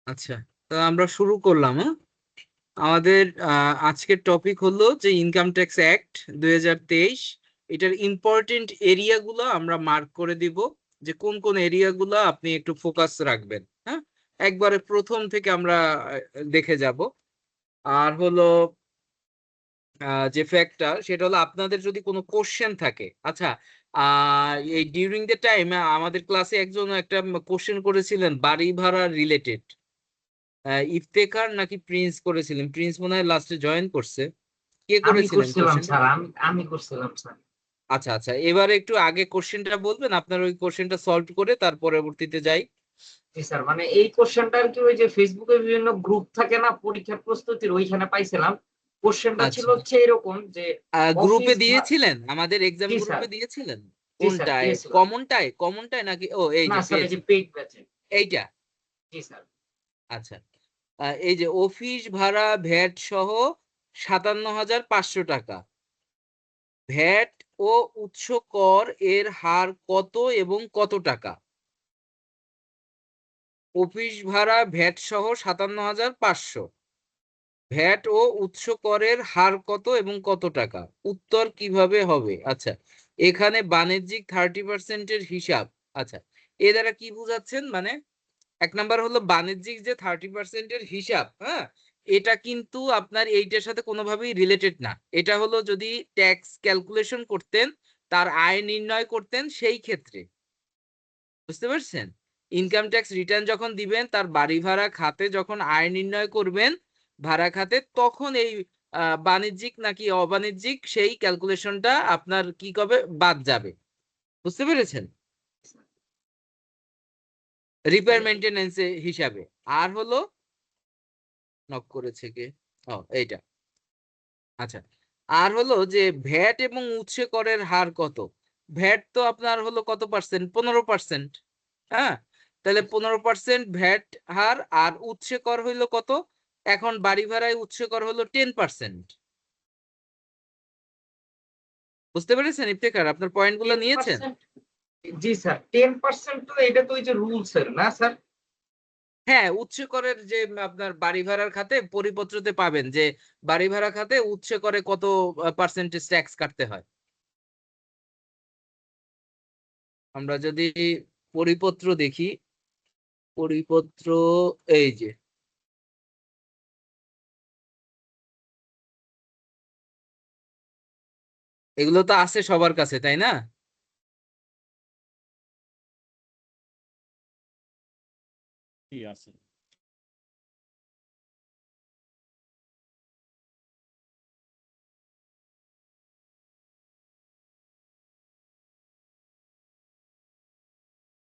আচ্ছা, তো আমরা শুরু করলাম। আমাদের আজকের টপিক হলো যে ইনকাম ট্যাক্স অ্যাক্ট 2023। এটার ইম্পর্টেন্ট এরিয়াগুলো আমরা মার্ক করে দিব, যে কোন কোন এরিয়াগুলো আপনি একটু ফোকাস রাখবেন। হ্যাঁ, একবারে প্রথম থেকে আমরা দেখে যাব। আর হলো যে ফ্যাক্টটা, সেটা হলো আপনাদের যদি কোনো কোশ্চেন থাকে। আচ্ছা, এই ডিউরিং দ্য টাইম আমাদের ক্লাসে একজন একটা কোশ্চেন করেছিলেন বাড়ি ভাড়া রিলেটেড। ইফতেখার নাকি প্রিন্স করেছিলেন? প্রিন্স মনে হয় লাস্টে জয়েন করছে। কে আমি করেছিলেন করছিলাম কোশ্চেনটা? স্যার, আমি করছিলাম স্যার। আচ্ছা আচ্ছা, এবারে একটু আগে কোশ্চেনটা বলবেন, আপনার ওই কোশ্চেনটা সলভ করে তার পরবর্তীতে যাই। জি স্যার, মানে এই কোশ্চেনটা আর কি ওই যে ফেসবুকে বিভিন্ন গ্রুপ থাকে না পরীক্ষার প্রস্তুতির, ওইখানে পাইছিলাম। কোশ্চেনটা ছিল আচ্ছা, হচ্ছে এরকম যে গ্রুপে অফিস দিয়েছিলেন? আমাদের এক্সাম জি স্যার, গ্রুপে দিয়েছিলেন? জি স্যার কোনটায়? দিয়েছিলাম। কমনটায়? কমনটায় নাকি? ও, এই না যে স্যার, এই পেয়েছি। যে পেইড ব্যাচে। এইটা? জি স্যার। আচ্ছা, এই যে অফিস ভাড়া ভ্যাট সহ 57,500 টাকা, ভ্যাট ও উৎস কর এর হার কত এবং কত টাকা? অফিস ভাড়া ভ্যাট সহ 57,500, ভ্যাট ও উৎস করের হার কত এবং কত টাকা? উত্তর কিভাবে হবে? আচ্ছা, এখানে বাণিজ্যিক 30%-এর হিসাব। আচ্ছা, এ দ্বারা কি বুঝাচ্ছেন? মানে এক নাম্বার হলো বাণিজ্যিক যে 30%-এর হিসাব। হ্যাঁ, এটা কিন্তু আপনার এইটার সাথে কোনোভাবেই রিলেটেড না। এটা হলো যদি ট্যাক্স ক্যালকুলেশন করতেন, তার আয় নির্ণয় করতেন, সেই ক্ষেত্রে। বুঝতে পারছেন? ইনকাম ট্যাক্স রিটার্ন যখন দিবেন, তার বাড়ি ভাড়া খাতে যখন আয় নির্ণয় করবেন ভাড়া খাতে, তখন এই বাণিজ্যিক নাকি অবাণিজ্যিক সেই ক্যালকুলেশনটা আপনার কি কবে বাদ যাবে। বুঝতে পেরেছেন? রিপেয়ার মেইনটেনেন্স হিসাবে। আর হলো, নক করেছে কে? ও, এইটা। আচ্ছা, আর হলো যে ভ্যাট এবং উৎসে করের হার কত? ভ্যাট তো আপনার হলো কত পার্সেন্ট? 15%। হ্যাঁ, তাহলে 15% ভ্যাট হার, আর উৎসে কর হইলো কত? এখন বাড়ি ভাড়ায় উৎসে কর হলো 10%। বুঝতে পেরেছেন ইফতেখার? আপনার পয়েন্ট গুলো টেন নিয়েছেন? পার্সেন্ট জি স্যার, 10% তো এটা তো ওই যে রুলস এর না স্যার? হ্যাঁ, উৎসে করের যে আপনার বাড়ি ভাড়ার খাতে পরিপত্রতে পাবেন যে বাড়ি ভাড়া খাতে উৎসে করে কত পার্সেন্টেজ ট্যাক্স কাটতে হয়। আমরা যদি পরিপত্র দেখি, পরিপত্র, এই যে এগুলো তো আছে সবার কাছে, তাই না? জি আছে।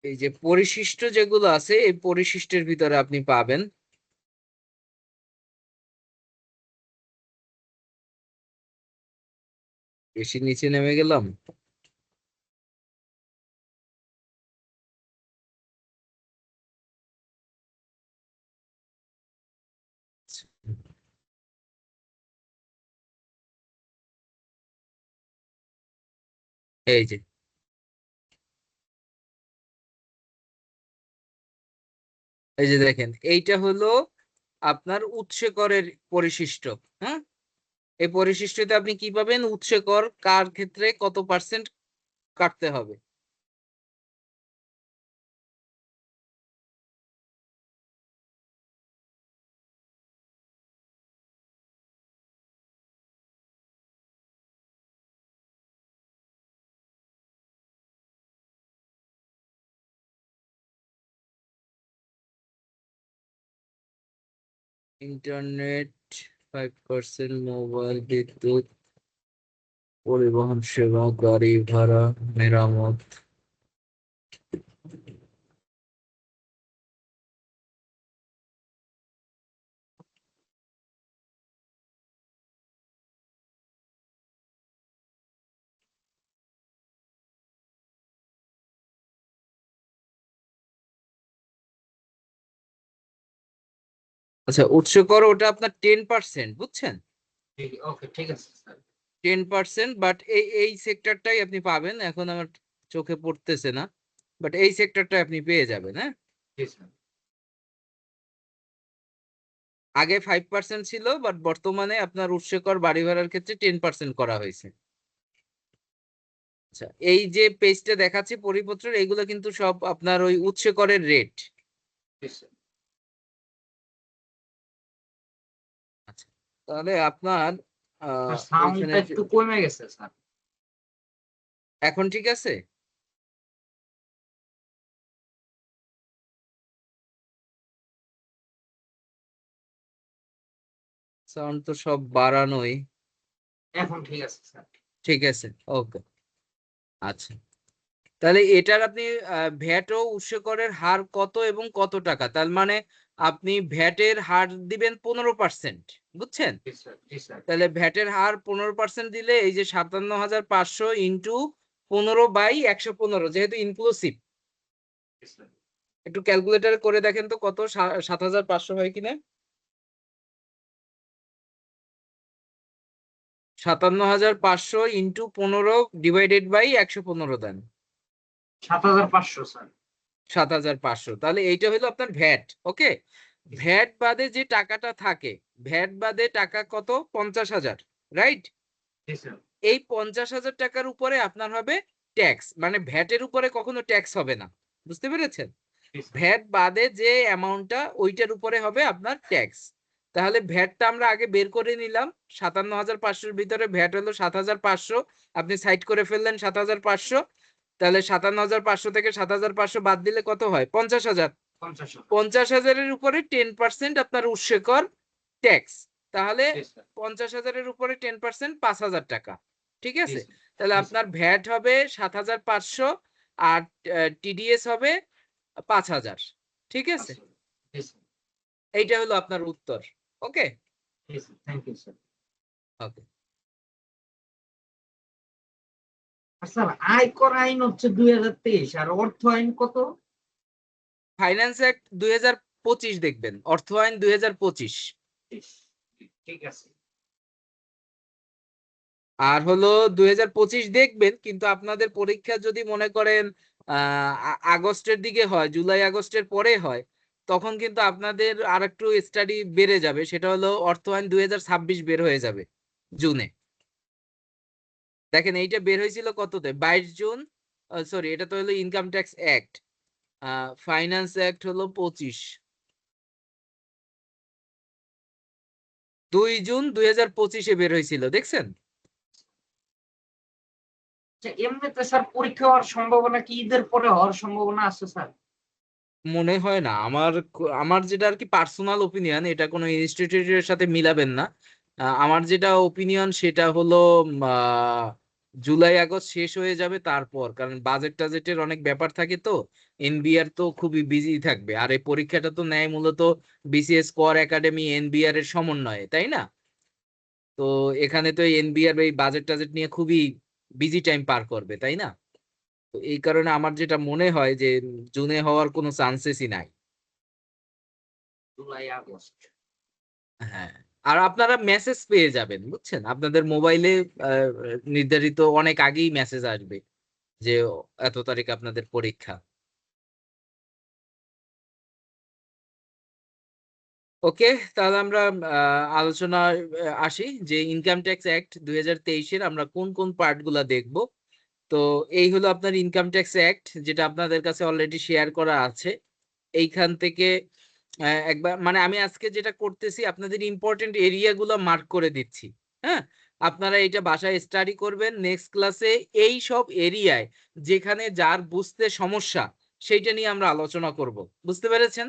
এই যে পরিশিষ্ট যেগুলো আছে, এই পরিশিষ্টের ভিতরে আপনি পাবেন। বেশি নিচে নেমে গেলাম। এই যে, এই যে দেখেন, এইটা হলো আপনার উৎসে করের পরিশিষ্ট। হ্যাঁ, এই পরিশিষ্টতে আপনি কি পাবেন? উৎসে কর কার ক্ষেত্রে কত পার্সেন্ট কাটতে হবে। ইন্টারনেট 5%, মোবাইল, বিদ্যুৎ, পরিবহন সেবা, গাড়ি ভাড়া, মেরামত। আচ্ছা, উৎস কর ওটা আপনার 10%, বুঝছেন? ওকে, ঠিক আছে স্যার। 10%, বাট এই এই সেক্টরটাই আপনি পাবেন। এখন আমার চোখে পড়তেছে না, বাট এই সেক্টরটা আপনি পেয়ে যাবেন। হ্যাঁ, জি স্যার। আগে 5% ছিল, বাট বর্তমানে আপনার উৎসে কর বাড়ি ভাড়ার ক্ষেত্রে 10% করা হয়েছে। আচ্ছা, এই যে পেজটা দেখাচ্ছি পরিপত্রের, এইগুলো কিন্তু সব আপনার ওই উৎসে করের রেট। আচ্ছা, তাহলে আপনার সাউন্ডটা এখানে একটু কমে গেছে স্যার। এখন ঠিক আছে? সাউন্ড তো সব বাড়ানোই। এখন ঠিক আছে স্যার। ঠিক আছে, ওকে। আচ্ছা, তাহলে এটার আপনি ভ্যাট ও উৎসে করের হার কত এবং কত টাকা, তার মানে আপনি ভ্যাটের হার দিবেন 15%, বুঝছেন? জি স্যার, জি স্যার। তাহলে ভ্যাটের হার 15% দিলে এই যে 57,500 ইন্টু 15/115, যেহেতু ইনক্লুসিভ, জি স্যার। একটু ক্যালকুলেটর করে দেখেন তো কত 7,500 হয় কিনা। 57,500 ইন্টু 15 ডিভাইডেড বাই 115 দেন। 7,500 স্যার। 7,500, তাহলে এইটা হলো আপনার ভ্যাট। ওকে, জি স্যার, ভ্যাট বাদে যে টাকাটা থাকে, ভ্যাট বাদে টাকা কত? 50,000, রাইট? জি স্যার। এই 50,000 টাকার উপরে আপনার হবে ট্যাক্স, মানে ভ্যাটের উপরে কখনো ট্যাক্স হবে না, বুঝতে পেরেছেন? জি স্যার। ভ্যাট বাদে যে অ্যামাউন্টটা, ওইটার উপরে হবে আপনার ট্যাক্স। তাহলে ভ্যাটটা আমরা আগে বের করে নিলাম। 57,500-র ভিতরে ভ্যাট হলো 7,500, আপনি সাইড করে ফেললেন 7,500। তাহলে 57,500 থেকে 7,500 বাদ দিলে কত হয়? 50,000। 50,000। 50,000-এর উপরে 10% আপনার উৎসে কর ট্যাক্স। তাহলে জি স্যার, 50,000-এর উপরে 10% 5,000 টাকা। ঠিক জি আছে? স্যার। তাহলে জি আপনার স্যার, ভ্যাট হবে 7,500 আর টিডিএস হবে 5,000। ঠিক আছে? আচ্ছা। জি স্যার, এইটা হলো আপনার উত্তর। ওকে, জি sir. Thank you sir. Okay. আর স্যার, আয়কর আইন হচ্ছে 2023, আর অর্থ আইন কত? ফাইন্যান্স অ্যাক্ট 2025 দেখবেন, অর্থ আইন 2025। ঠিক আছে। আর হলো 2025 দেখবেন, কিন্তু আপনাদের পরীক্ষা যদি মনে করেন আগস্টের দিকে হয়, জুলাই আগস্টের পরে হয়, তখন কিন্তু আপনাদের আর একটু স্টাডি বেড়ে যাবে। সেটা হলো অর্থ আইন 2026 বের হয়ে যাবে জুনে। দেখেন এইটা বের হয়েছিল কততে? 22 জুন। সরি, এটা তো হলো income tax act. Finance act হলো 25, 2 জুন 2025-এ বের হয়েছিল, দেখছেন? আচ্ছা, এমনিতে স্যার পরীক্ষা হওয়ার সম্ভাবনা কি ঈদের পরে হওয়ার সম্ভাবনা আছে স্যার? মনে হয় না। আমার যেটা আর কি পার্সোনাল ওপিনিয়ন, এটা কোনো ইনস্টিটিউটের সাথে মিলাবেন না। আমার যেটা ওপিনিয়ন সেটা হলো জুলাই আগস্ট শেষ হয়ে যাবে তারপর, কারণ বাজেট টাজেটের অনেক ব্যাপার থাকে তো। এনবিআর তো খুবই বিজি থাকবে, আর এই পরীক্ষাটা তো নেয় মূলত বিসিএস কর একাডেমি এনবিআর এর সমন্বয়ে, তাই না? তো এখানে তো এনবিআর এই বাজেট টাজেট নিয়ে খুবই বিজি টাইম পার করবে, তাই না? তো এই কারণে আমার যেটা মনে হয় যে জুনে হওয়ার কোনো চান্সেসই নাই। July August. হ্যাঁ, আর আপনারা মেসেজ পেয়ে যাবেন, বুঝছেন? আপনাদের মোবাইলে নির্ধারিত অনেক আগেই মেসেজ আসবে যে এত তারিখ আপনাদের পরীক্ষা। ওকে, তাহলে আমরা আলোচনা আসি যে ইনকাম ট্যাক্স অ্যাক্ট 2023-এর আমরা কোন কোন পার্ট গুলা দেখব। তো এই হলো আপনার ইনকাম ট্যাক্স অ্যাক্ট, যেটা আপনাদের কাছে অলরেডি শেয়ার করা আছে। এইখান থেকে একবার, মানে আমি আজকে যেটা করতেছি, আপনাদের ইম্পর্টেন্ট এরিয়া গুলো মার্ক করে দিচ্ছি। হ্যাঁ, আপনারা এটা বাসায় স্টাডি করবেন। নেক্সট ক্লাসে এই সব এরিয়ায় যেখানে যার বুঝতে সমস্যা, সেইটা নিয়ে আমরা আলোচনা করব। বুঝতে পেরেছেন?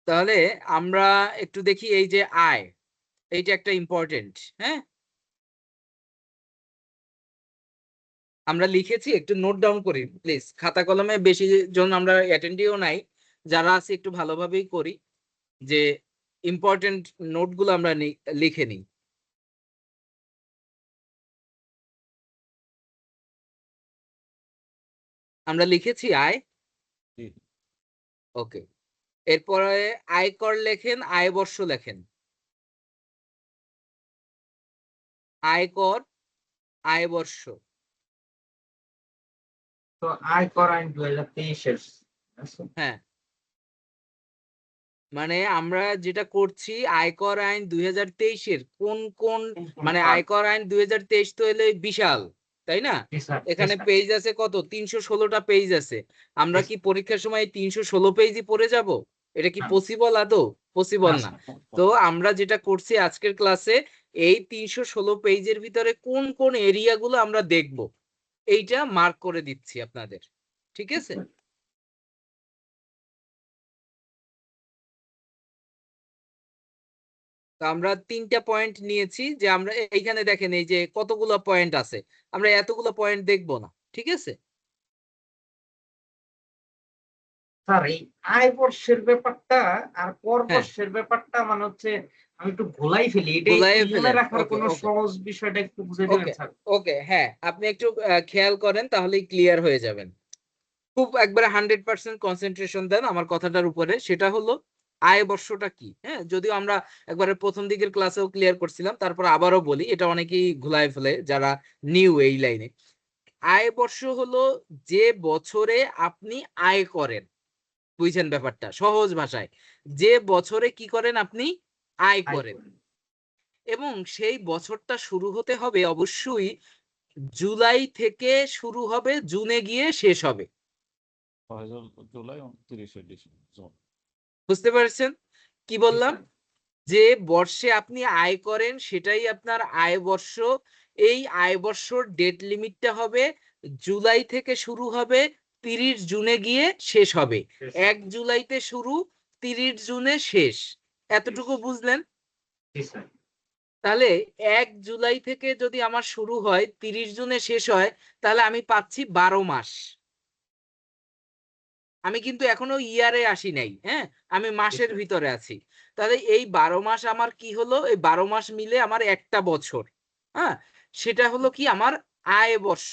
তাহলে আমরা একটু দেখি এই যে আয়, এইটা একটা ইম্পর্টেন্ট। হ্যাঁ, আমরা লিখেছি, একটু নোট ডাউন করি প্লিজ। খাতা কলমে বেশি জন আমরা অ্যাটেন্ডিও নাই, যারা আছে একটু ভালোভাবেই করি, যে ইম্পর্টেন্ট নোটগুলো আমরা লিখে নিই। আমরা লিখেছি আয়। জি। ওকে, এরপরে আয়কর লেখেন, আয় বর্ষ লেখেন। আয়কর, আয় বর্ষ। তো আয়কর আইন 2023-এর আচ্ছা। হ্যাঁ, মানে আমরা যেটা করছি আয়কর আইন 2023-এর কোন কোন মানে আয়কর আইন 2023 তো এলে বিশাল, তাই না? জি স্যার, জি এখানে স্যার, পেজ আছে কত, 316টা পেজ আছে। আমরা কি পরীক্ষার সময় 316 পেজই পড়ে যাব? এটা কি না, পসিবল আদৌ? পসিবল না না। স্যার। তো আমরা যেটা করছি আজকের ক্লাসে, এই 316 পেজের ভিতরে কোন কোন এরিয়া গুলো আমরা দেখব, এইটা মার্ক করে দিচ্ছি আপনাদের। ঠিক আছে? তো আমরা 3টা পয়েন্ট নিয়েছি, যে আমরা এইখানে দেখেন এই যে কতগুলো পয়েন্ট আছে, আমরা এতগুলো পয়েন্ট দেখব না। ঠিক আছে? স্যার এই আয় বর্ষের ব্যাপারটা আর কর হ্যাঁ, বর্ষের ব্যাপারটা মানে হচ্ছে আমি একটু ভোলাই ফেলি, এটা একটু গোলায় মনে ফেলেন। রাখার ওকে কোনো ওকে সহজ বিষয়টা একটু বুঝে দেবেন ওকে স্যার? ওকে হ্যাঁ, আপনি একটু খেয়াল করেন, তাহলেই ক্লিয়ার হয়ে যাবেন। খুব একবারে 100% কনসেন্ট্রেশন দেন আমার কথাটার উপরে। সেটা হলো আয় বর্ষটা কি। হ্যাঁ, যদিও আমরা একবারে প্রথম দিকের ক্লাসেও ক্লিয়ার করছিলাম, তারপর আবারও বলি, এটা অনেকেই ঘুলায় ফেলে যারা নিউ এই লাইনে। আয় বর্ষ হলো যে বছরে আপনি আয় করেন। বুঝছেন ব্যাপারটা সহজ ভাষায়? যে বছরে কি করেন আপনি, আয় আয় করেন। করি। এবং সেই বছরটা শুরু হতে হবে অবশ্যই জুলাই থেকে, শুরু হবে জুনে গিয়ে শেষ হবে। জুলাই 30 ডিসেম্বর। বুঝতে পারছেন কি জি বললাম? স্যার, যে বর্ষে আপনি আয় করেন সেটাই আপনার আয় বর্ষ। এই আয় বর্ষর ডেট লিমিটটা হবে জুলাই থেকে শুরু হবে, 30 জুনে গিয়ে শেষ হবে। বেশ, 1 জুলাইতে শুরু, 30 জুনে শেষ। বেশ। এতটুকু বুঝলেন? জি স্যার, তাহলে 1 জুলাই থেকে যদি আমার শুরু হয় 30 জুনে শেষ হয়, তাহলে আমি পাচ্ছি 12 মাস। আমি কিন্তু এখনো ইয়ারে আসি নাই, হ্যাঁ? আমি জি মাসের স্যার, ভিতরে আছি। তাহলে এই 12 মাস আমার কি হলো? এই 12 মাস মিলে আমার একটা বছর। হ্যাঁ? সেটা হলো কি আমার আয় বর্ষ।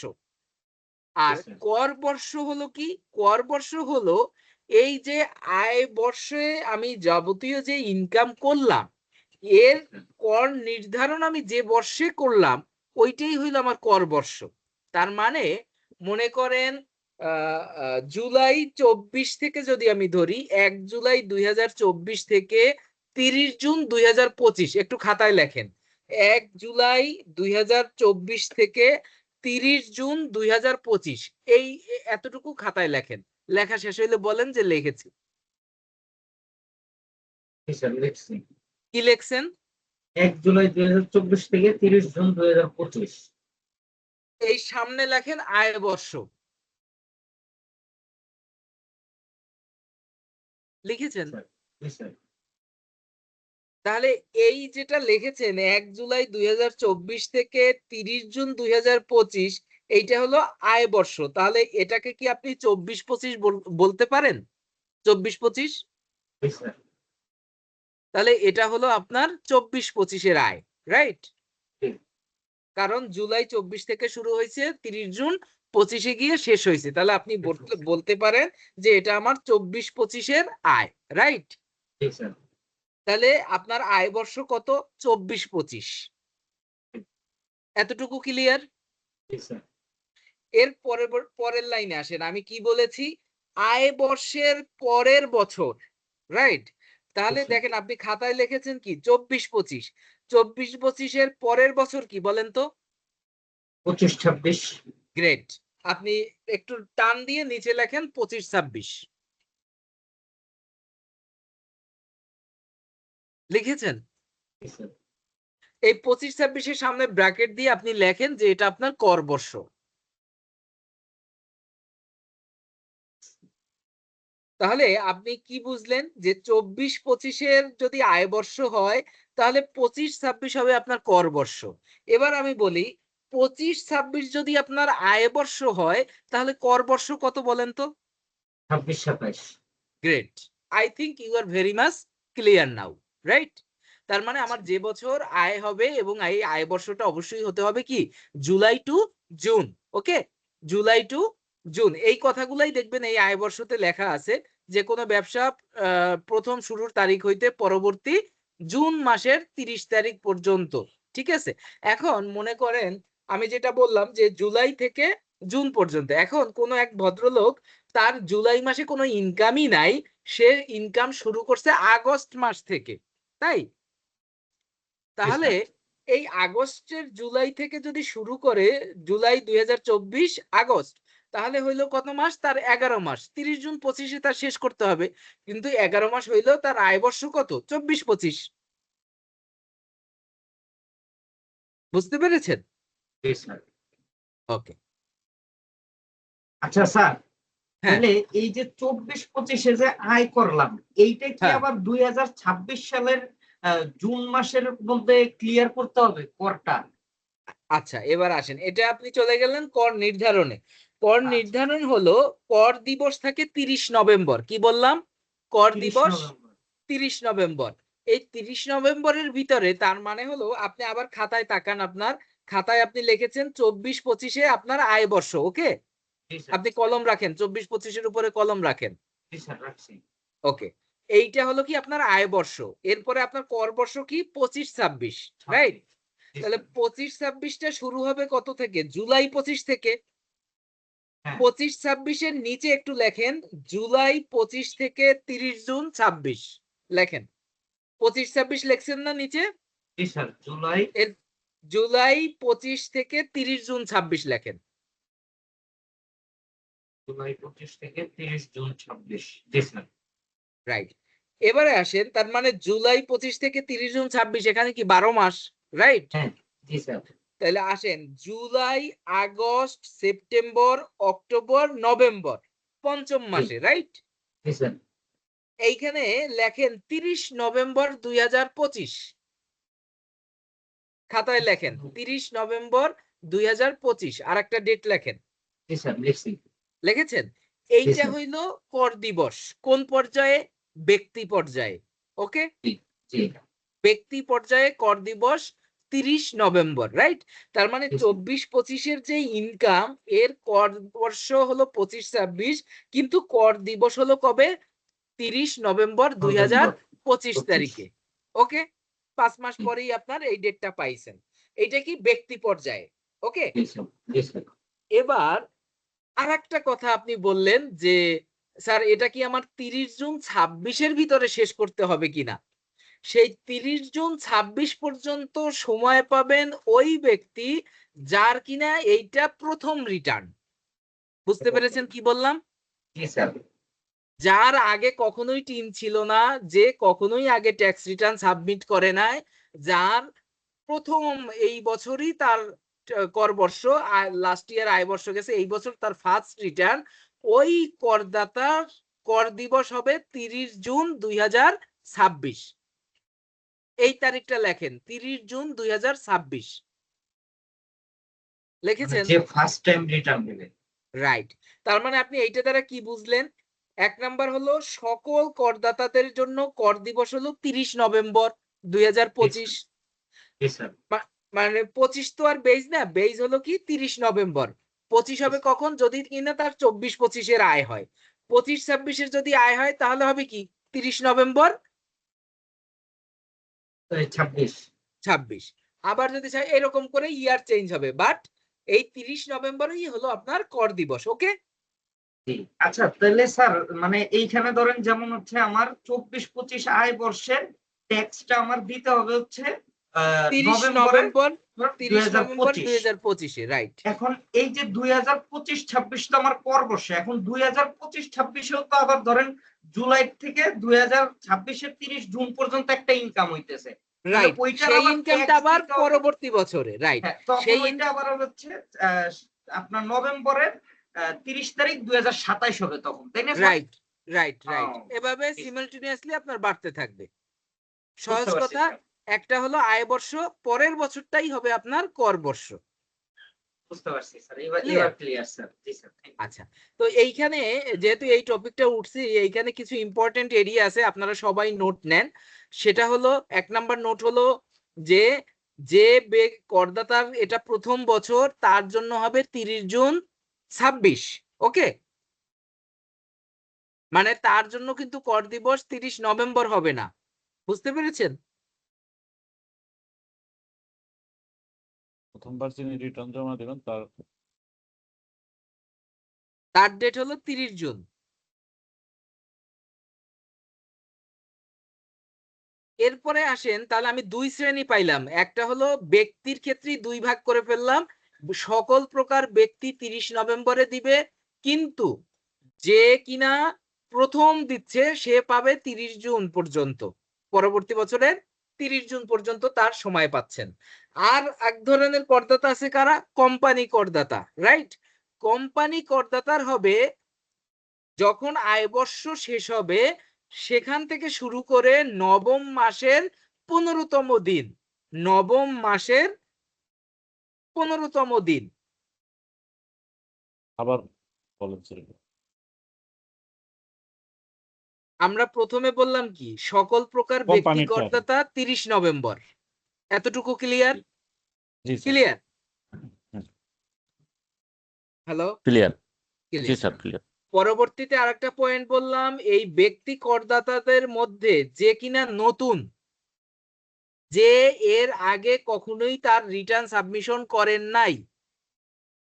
জি আর স্যার, কর বর্ষ হলো কি? কর বর্ষ হলো এই যে আয় বর্ষে আমি যাবতীয় যে ইনকাম করলাম, এর জি স্যার। কর নির্ধারণ আমি যে বর্ষে করলাম, ওইটাই হইল আমার কর বর্ষ। তার মানে মনে করেন আ আ জুলাই ২৪ থেকে যদি আমি ধরি, ১ জুলাই ২০২৪ থেকে ৩০ জুন ২০২৫, একটু খাতায় লেখেন। ১ জুলাই ২০২৪ থেকে ৩০ জুন ২০২৫, এই এতটুকু খাতায় লেখেন। লেখা শেষ হইলে বলেন যে লিখেছি। জি স্যার, লিখছি। কি লিখছেন? ১ জুলাই ২০২৪ থেকে ৩০ জুন ২০২৫। এই সামনে লেখেন আয় বর্ষ। লিখেছেন? স্যার, জি স্যার, তাহলে এই যেটা লিখেছেন ১ জুলাই ২০২৪ থেকে ৩০ জুন ২০২৫, এইটা হলো আয় বর্ষ। তাহলে এটাকে কি আপনি ২৪-২৫ বলতে পারেন? ২৪-২৫? জি স্যার, তাহলে এটা হলো আপনার ২৪-২৫ এর আয়। রাইট? জি, কারণ জুলাই ২৪ থেকে শুরু হয়েছে, ৩০ জুন ২৫ এ গিয়ে শেষ হয়েছে। তাহলে আপনি জি স্যার, বলতে পারেন যে এটা আমার ২৪-২৫ এর আয়। রাইট? জি স্যার, তাহলে আপনার আয় বর্ষ কত? ২৪-২৫। এতটুকু ক্লিয়ার? জি স্যার, এর পরের লাইনে আসেন। আমি কি বলেছি? আয় বর্ষের পরের বছর। রাইট? জি তাহলে স্যার। দেখেন আপনি খাতায় লিখেছেন কি ২৪-২৫। ২৪-২৫ এর পরের বছর কি বলেন তো? ২৫-২৬। গ্রেট। আপনি একটু টান দিয়ে নিচে লেখেন ২৫-২৬। লিখেছেন? জি স্যার, এই ২৫-২৬ এর সামনে ব্র্যাকেট দিয়ে আপনি লেখেন যে এটা আপনার কর বর্ষ। তাহলে আপনি কি বুঝলেন? যে ২৪-২৫ এর যদি আয় বর্ষ হয়, তাহলে ২৫-২৬ হবে আপনার কর বর্ষ। এবার আমি বলি ২৫-২৬ যদি আপনার আয় বর্ষ হয়, তাহলে কর বর্ষ কত বলেন তো? ২৬-২৭। Great. I think you are very much clear now. Right? তার মানে আমার যে বছর আয় হবে, এবং এই আয় বর্ষটা অবশ্যই হতে হবে কি? July two June. ওকে? July two June. এই কথাগুলাই দেখবেন এই আয় বর্ষতে লেখা আছে। যে কোনো ব্যবসা আ ১ম শুরুর তারিখ হইতে পরবর্তী জুন মাসের ৩০ তারিখ পর্যন্ত। ঠিক আছে? এখন মনে করেন আমি যেটা বললাম যে জুলাই থেকে জুন পর্যন্ত। এখন কোন এক ভদ্রলোক তার জুলাই মাসে কোনো ইনকামই নাই, সে ইনকাম শুরু করছে আগস্ট মাস থেকে, তাই? তাহলে এই আগস্টের জুলাই থেকে যদি শুরু করে, জুলাই 2024 আগস্ট, তাহলে হইলো কত মাস? তার 11 মাস। 30 জুন 25-এ তার শেষ করতে হবে, কিন্তু 11 মাস হইলো তার আয় বর্ষ কত? 24-25। বুঝতে পেরেছেন? জি স্যার। ওকে। আচ্ছা স্যার, হ্যাঁ তাহলে এই যে 24-25-এ যে আয় করলাম, এইটা কি হ্যাঁ আবার 2026 সালের জুন মাসের মধ্যে ক্লিয়ার করতে হবে করটা? আচ্ছা, এবার আসেন, এটা আপনি চলে গেলেন কর নির্ধারণে। কর আচ্ছা, নির্ধারণ হলো, কর দিবস থাকে 30 নভেম্বর। কি বললাম? কর 30 দিবস নভেম্বর। 30 নভেম্বর। এই 30 নভেম্বরের ভিতরে, তার মানে হলো, আপনি আবার খাতায় তাকান, আপনার খাতায় আপনি লিখেছেন 24-25-এ আপনার আয় বর্ষ, ওকে? জি স্যার। আপনি কলম রাখেন, 24-25-এর উপরে কলম রাখেন, জি স্যার, রাখছি। ওকে? এইটা হলো কি আপনার আয় বর্ষ। এরপরে আপনার কর বর্ষ কি? 25-26, রাইট? 26। জি তাহলে স্যার। 25-26টা শুরু হবে কত থেকে? জুলাই 25 থেকে। হ্যাঁ। 25-26-এর নিচে একটু লেখেন, জুলাই 25 থেকে 30 জুন 26 লেখেন। 25-26 লেখছেন না নিচে? জি স্যার, জুলাই। এর জুলাই 25 থেকে 30 জুন 26 লেখেন, জুলাই 25 থেকে 30 জুন 26। জি স্যার। রাইট? এবারে আসেন, তার মানে জুলাই 25 থেকে 30 জুন 26, এখানে কি 12 মাস, রাইট? হ্যাঁ। জি স্যার। তাহলে আসেন, July, August, September, October, November, পঞ্চম জি। মাসে, রাইট? জি স্যার। এইখানে লেখেন 30 নভেম্বর 2025, খাতায় লেখেন 30 নভেম্বর 2025, আর একটা ডেট লেখেন। জি স্যার, লিখছি। লিখেছেন? জি এইটা স্যার। হইল কর দিবস। কোন পর্যায়ে? ব্যক্তি পর্যায়ে, ওকে? জি। জি। ব্যক্তি পর্যায়ে কর দিবস 30 নভেম্বর, রাইট? তার মানে জি স্যার। 24-25-এর যে ইনকাম, এর কর বর্ষ হলো 25-26, কিন্তু কর দিবস হলো কবে? 30 নভেম্বর নভেম্বর 2025 25। তারিখে, ওকে? 5 মাস জি। পরেই আপনার এই ডেটটা পাইছেন। এইটা কি? ব্যক্তি পর্যায়ে, ওকে? জি স্যার। জি স্যার। এবার আরেকটা কথা আপনি বললেন যে, স্যার এটা কি আমার 30 জুন 26-এর ভিতরে শেষ করতে হবে কিনা? সেই 30 জুন 26 পর্যন্ত সময় পাবেন ওই ব্যক্তি যার কিনা এইটা প্রথম রিটার্ন। বুঝতে পেরেছেন কি বললাম? জি স্যার। যার আগে কখনোই টিন ছিল না, যে কখনোই আগে ট্যাক্স রিটার্ন সাবমিট করে নাই, যার প্রথম এই বছরই তার কর বর্ষ, লাস্ট ইয়ার আয় বর্ষ গেছে, এই বছর তার ফার্স্ট রিটার্ন, ওই করদাতার কর দিবস হবে 30 জুন 2026। এই তারিখটা লেখেন, 30 জুন 2026, মানে লিখেছেন? যে ফার্স্ট টাইম রিটার্ন দেবে। রাইট। তার মানে আপনি এইটা দ্বারা কি বুঝলেন? এক নাম্বার হলো, সকল করদাতাদের জন্য কর দিবস হলো 30 নভেম্বর জি 2025। স্যার। জি স্যার। মানে 25 তো আর বেজ না, বেজ হলো কি 30 নভেম্বর। 25 জি হবে স্যার। কখন? যদি কিনা তার 24-25-এর আয় হয়। 25-26-এর যদি আয় হয়, তাহলে হবে কি? 30 নভেম্বর 26। 26। আবার যদি চাই, এরকম করে ইয়ার চেঞ্জ হবে, বাট এই 30 নভেম্বরই হলো আপনার কর দিবস, ওকে? জি। আচ্ছা, তাহলে স্যার, মানে এইখানে ধরেন যেমন হচ্ছে আমার 24-25 আয় বর্ষের ট্যাক্সটা আমার দিতে হবে হচ্ছে 30 নভেম্বরের নভেম্বর 30 নভেম্বর 2025। 2025-এ, রাইট? এখন এই যে 2025-26 তো আমার কর বর্ষ, এখন 2025-26-এও তো আবার ধরেন জুলাই থেকে 2026-এর 30 জুন পর্যন্ত একটা ইনকাম হইতেছে, তাহলে রাইট, ওইটার সেই আবার ইনকামটা ট্যাক্স আবার দিতে হবে। পরবর্তী বছরে, রাইট? হ্যাঁ, তখন সেই ওইটা আবার হচ্ছে আহ, আপনার নভেম্বরের 30 তারিখ 2027 হবে তখন, তাই না স্যার? রাইট, রাইট, রাইট, ও, এভাবে জি, সিমালটেনিয়াসলি আপনার বাড়তে থাকবে। বুঝতে সহজ পারছি কথা, স্যার। একটা হলো আয় বর্ষ, পরের বছরটাই হবে আপনার কর বর্ষ। বুঝতে পারছি স্যার, এবার ক্লিয়ার? Clear sir. জি স্যার, থ্যাংক ইউ। আচ্ছা, তো এইখানে যেহেতু এই টপিকটা উঠছি, এইখানে কিছু ইম্পর্টেন্ট এরিয়া আছে, আপনারা সবাই নোট নেন। সেটা হলো, এক নাম্বার নোট হলো যে, যে করদাতার এটা প্রথম বছর, তার জন্য হবে 30 জুন 26, ওকে? মানে তার জন্য কিন্তু কর দিবস 30 নভেম্বর হবে না। বুঝতে পেরেছেন? প্রথমবার যিনি রিটার্ন জমা দেবেন তার তার ডেট হলো 30 জুন। এরপরে আসেন, তাহলে আমি দুই শ্রেণী পাইলাম, একটা হলো ব্যক্তির ক্ষেত্রেই দুই ভাগ করে ফেললাম, সকল প্রকার ব্যক্তি 30 নভেম্বরে দিবে, কিন্তু যে কিনা প্রথম দিচ্ছে সে পাবে 30 জুন পর্যন্ত, পরবর্তী বছরের 30 জুন পর্যন্ত তার সময় পাচ্ছেন। আর এক ধরনের করদাতা আছে কারা? কোম্পানি করদাতা, রাইট? কোম্পানি করদাতার হবে যখন আয়বর্ষ শেষ হবে সেখান থেকে শুরু করে নবম মাসের 15তম দিন, নবম মাসের 15তম দিন। আবার বলেন স্যার। আমরা প্রথমে বললাম কি, সকল প্রকার ব্যক্তি কোম্পানির টাকা। করদাতা 30 নভেম্বর, এতটুকু ক্লিয়ার? জি স্যার, ক্লিয়ার? Hello, clear. জি ক্লিয়ার। Sir, clear. পরবর্তীতে আরেকটা পয়েন্ট বললাম, এই ব্যক্তি করদাতাদের মধ্যে যে কিনা নতুন, যে এর আগে কখনোই তার রিটার্ন সাবমিশন করেন নাই,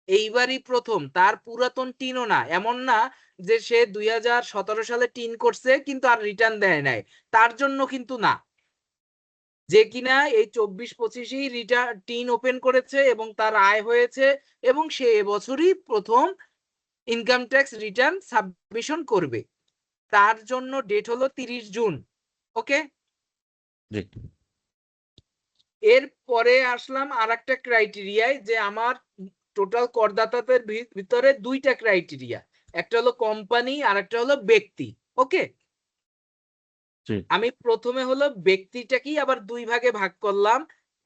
এইবারই প্রথম, তার পুরাতন টিনও না, এমন না যে সে 2017 সালে টিন করছে কিন্তু আর রিটার্ন দেয় নাই, তার জন্য কিন্তু না। যে কিনা এই 24-25 রিটার্ন টিন ওপেন করেছে এবং তার আয় হয়েছে এবং সে এবছরই প্রথম ইনকাম ট্যাক্স রিটার্ন সাবমিশন করবে, তার জন্য ডেট হলো 30 জুন। ওকে, জি এর পরে আসলাম আর একটা ক্রাইটেরিয়ায়, যে আমার টোটাল করদাতাদের ভিতরে দুইটা ক্রাইটেরিয়া, একটা হলো কোম্পানি আর একটা হলো ব্যক্তি। ওকে, জি আমি প্রথমে হলো ব্যক্তিটাকেই আবার দুই ভাগে ভাগ করলাম,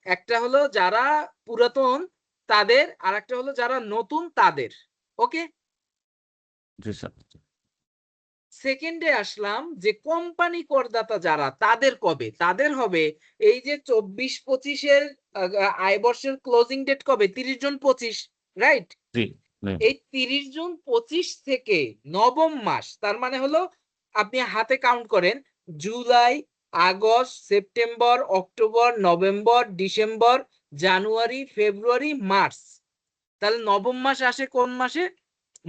একটা হলো যারা পুরাতন তাদের, আর একটা হলো যারা নতুন তাদের। ওকে, জি স্যার। সেকেন্ডে আসলাম যে কোম্পানি করদাতা যারা, তাদের কবে? তাদের হবে এই যে 24-25 আয়বর্ষের ক্লোজিং ডেট কবে? 30 জুন 25, রাইট? জি জি এই 30 জুন 25 থেকে নবম মাস, তার মানে হলো আপনি হাতে কাউন্ট করেন, July, August, September, October, November, December, January, February, March. তাহলে নবম মাস আসে কোন মাসে?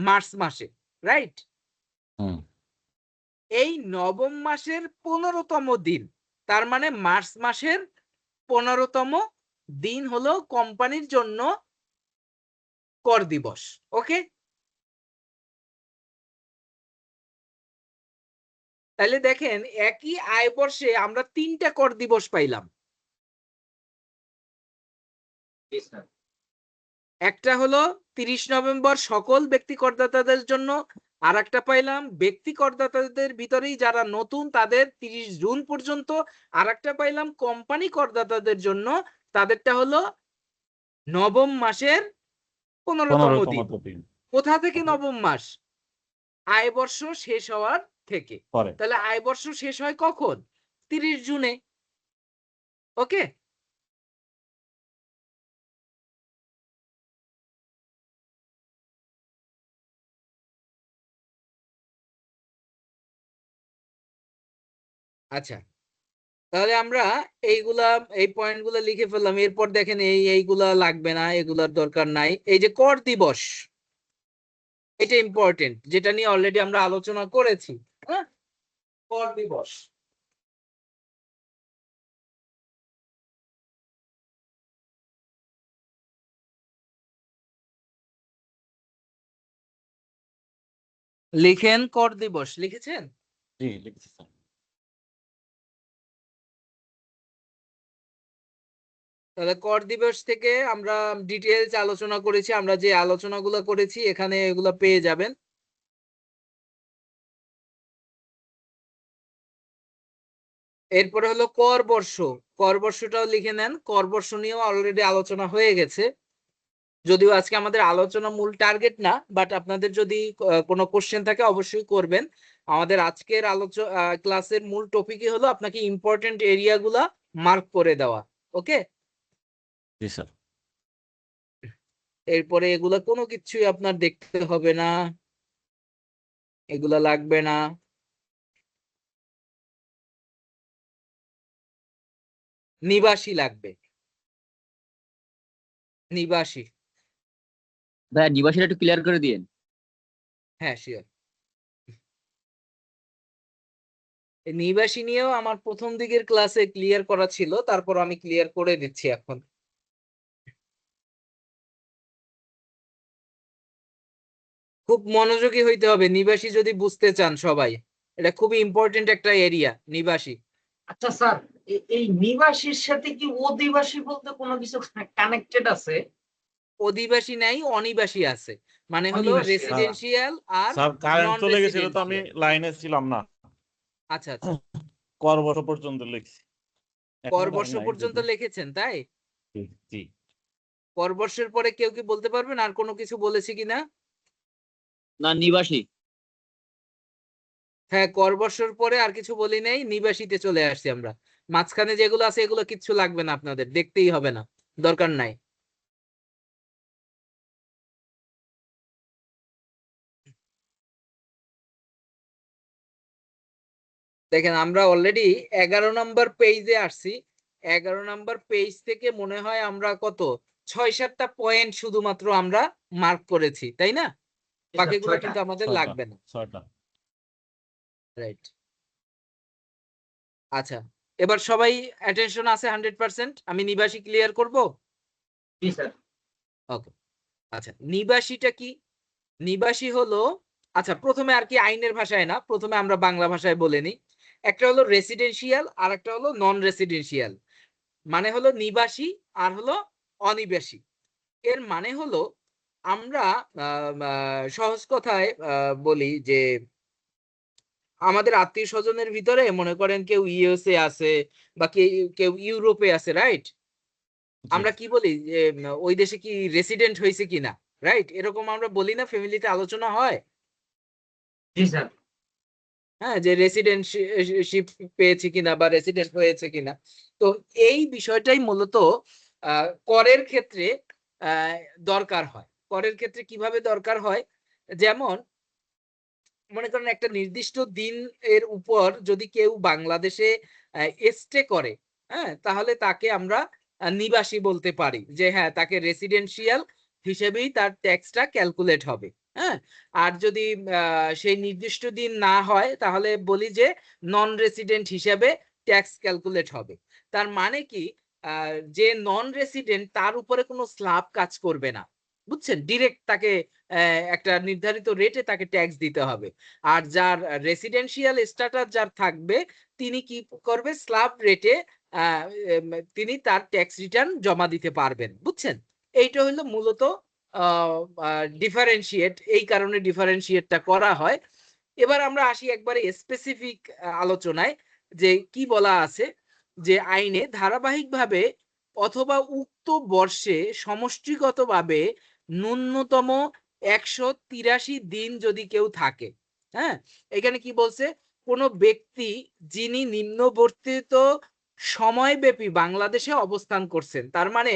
মার্চ মাসে, রাইট? হুম এই নবম মাসের 15তম দিন, তার মানে মার্চ মাসের 15তম দিন হলো কোম্পানির জন্য কর দিবস। ওকে, তাহলে দেখেন একই আয় বর্ষে আমরা 3টা কর দিবস পাইলাম। জি স্যার। একটা হলো 30 নভেম্বর সকল ব্যক্তি করদাতাদের জন্য, আর একটা পাইলাম ব্যক্তি করদাতাদের ভিতরেই যারা নতুন তাদের 30 জুন পর্যন্ত, আর একটা পাইলাম কোম্পানি করদাতাদের জন্য, তাদেরটা হলো নবম মাসের 15তম 15তম দিন। দিন কোথা থেকে ওকে, নবম মাস? আয়বর্ষ শেষ হওয়ার থেকে। পরে। তাহলে আয়বর্ষ শেষ হয় কখন? 30 জুনে। ওকে, আচ্ছা, তাহলে আমরা এইগুলা, এই পয়েন্টগুলো লিখে ফেললাম। এরপর দেখেন এইগুলা লাগবে না, এগুলার দরকার নাই। এই যে কর দিবস, এটা ইম্পর্টেন্ট, যেটা নিয়ে অলরেডি আমরা আলোচনা করেছি। হ্যাঁ, কর দিবস। লিখেন কর দিবস, লিখেছেন? জি লিখছি স্যার। তাহলে কর দিবস থেকে আমরা ডিটেলস আলোচনা করেছি, আমরা যে আলোচনাগুলো করেছি এখানে এগুলো পেয়ে যাবেন। এরপরে হলো কর বর্ষ, কর বর্ষটাও লিখে নেন, কর বর্ষ নিয়েও অলরেডি আলোচনা হয়ে গেছে, যদিও আজকে আমাদের আলোচনা মূল টার্গেট না, বাট আপনাদের যদি কোনো কোশ্চেন থাকে অবশ্যই করবেন। আমাদের আজকের ক্লাসের মূল টপিকই হলো আপনাকে ইম্পর্টেন্ট এরিয়াগুলা মার্ক করে দেওয়া। ওকে, জি স্যার। এরপরে এগুলা কোনো কিছুই আপনার দেখতে হবে না, এগুলা লাগবে না। নিবাসী লাগবে, নিবাসী। ভাইয়া নিবাসীটা একটু ক্লিয়ার করে দিয়েন। হ্যাঁ শিওর। নিবাসী নিয়েও আমার প্রথম দিকের ক্লাসে ক্লিয়ার করা ছিল, তারপর আমি ক্লিয়ার করে দিচ্ছি এখন। খুব মনোযোগী হইতে হবে নিবাসী যদি বুঝতে চান সবাই, এটা খুবই ইম্পর্টেন্ট একটা এরিয়া নিবাসী। আচ্ছা স্যার, এই নিবাসীর সাথে কি অধিবাসী বলতে কোনো কিছু কানেক্টেড আছে? অধিবাসী নাই, অনিবাসী আছে, মানে হলো অনিবাসী আছে। রেসিডেন্সিয়াল আর স্যার কারেন্ট নন চলে গেছিল তো আমি রেসিডেন্সিয়াল। লাইনে ছিলাম না। আচ্ছা আচ্ছা, কর বছর পর্যন্ত লিখছি। কর এখনো বর্ষ নাই পর্যন্ত যদি- লিখেছেন তাই? জি, জি। কর বর্ষের পরে কেউ কি বলতে পারবেন আর কোনো কিছু বলেছি কিনা? না, নিবাসী। হ্যাঁ, কর বর্ষের পরে আর কিছু বলি নাই, নিবাসীতে চলে আসছি আমরা। মাঝখানে যেগুলো আছে এগুলো কিচ্ছু লাগবে না, আপনাদের দেখতেই হবে না, দরকার নাই। দেখেন আমরা অলরেডি 11 নম্বর পেজে আসছি। 11 নম্বর পেজ থেকে মনে হয় আমরা কত 6-7টা পয়েন্ট শুধুমাত্র আমরা মার্ক করেছি, তাই না? বাকিগুলো কিন্তু আমাদের ছয়টা, লাগবে না। 6টা। রাইট। আচ্ছা, এবার সবাই অ্যাটেনশন আছে 100%? আমি নিবাসী ক্লিয়ার করব। জি স্যার। ওকে। আচ্ছা, নিবাসীটা কি? নিবাসী হলো, আচ্ছা প্রথমে আর কি আইনের ভাষায় না, প্রথমে আমরা বাংলা ভাষায় বলে নিই। একটা হলো রেসিডেন্সিয়াল আর একটা হলো নন রেসিডেন্সিয়াল। মানে হলো নিবাসী আর হলো অনিবাসী। এর মানে হলো আমরা সহজ কথায় বলি যে আমাদের আত্মীয় স্বজনের ভিতরে মনে করেন কেউ ইউএসএ আছে বা কেউ ইউরোপে আছে, রাইট? জি, আমরা কি বলি যে ওই দেশে কি রেসিডেন্ট হয়েছে কিনা, রাইট? এরকম আমরা বলি না, ফ্যামিলিতে আলোচনা হয়। জি স্যার। হ্যাঁ, যে রেসিডেন্টশিপ পেয়েছে কিনা বা রেসিডেন্ট হয়েছে কিনা। তো এই বিষয়টাই মূলত করের ক্ষেত্রে আহ, দরকার হয়। করের ক্ষেত্রে কিভাবে দরকার হয়, যেমন মনে করেন একটা নির্দিষ্ট দিন এর উপর যদি কেউ বাংলাদেশে স্টে করে, হ্যাঁ, তাহলে তাকে আমরা নিবাসী বলতে পারি, যে হ্যাঁ তাকে রেসিডেন্সিয়াল হিসেবেই তার ট্যাক্সটা ক্যালকুলেট হবে। হ্যাঁ, আর যদি সেই নির্দিষ্ট দিন না হয় তাহলে বলি যে নন রেসিডেন্ট হিসেবে ট্যাক্স ক্যালকুলেট হবে। তার মানে কি, যে নন রেসিডেন্ট তার উপরে কোনো স্ল্যাব কাজ করবে না, বুঝছেন? ডিরেক্ট তাকে একটা নির্ধারিত রেটে তাকে ট্যাক্স দিতে হবে। আর যার রেসিডেন্সিয়াল স্ট্যাটাস যার থাকবে তিনি কি করবে, স্ল্যাব রেটে তিনি তার ট্যাক্স রিটার্ন জমা দিতে পারবেন, বুঝছেন? এইটা হলো মূলত ডিফারেন্সিয়েট, এই কারণে ডিফারেন্সিয়েটটা করা হয়। এবার আমরা আসি একবারে স্পেসিফিক আলোচনায়, যে কি বলা আছে, যে আইনে ধারাবাহিকভাবে অথবা উক্ত বর্ষে সমষ্টিগতভাবে ন্যূনতম 183 দিন যদি কেউ থাকে। হ্যাঁ, এখানে কি বলছে, কোন ব্যক্তি যিনি নিম্নবর্তিত সময়ব্যাপী বাংলাদেশে অবস্থান করছেন, তার মানে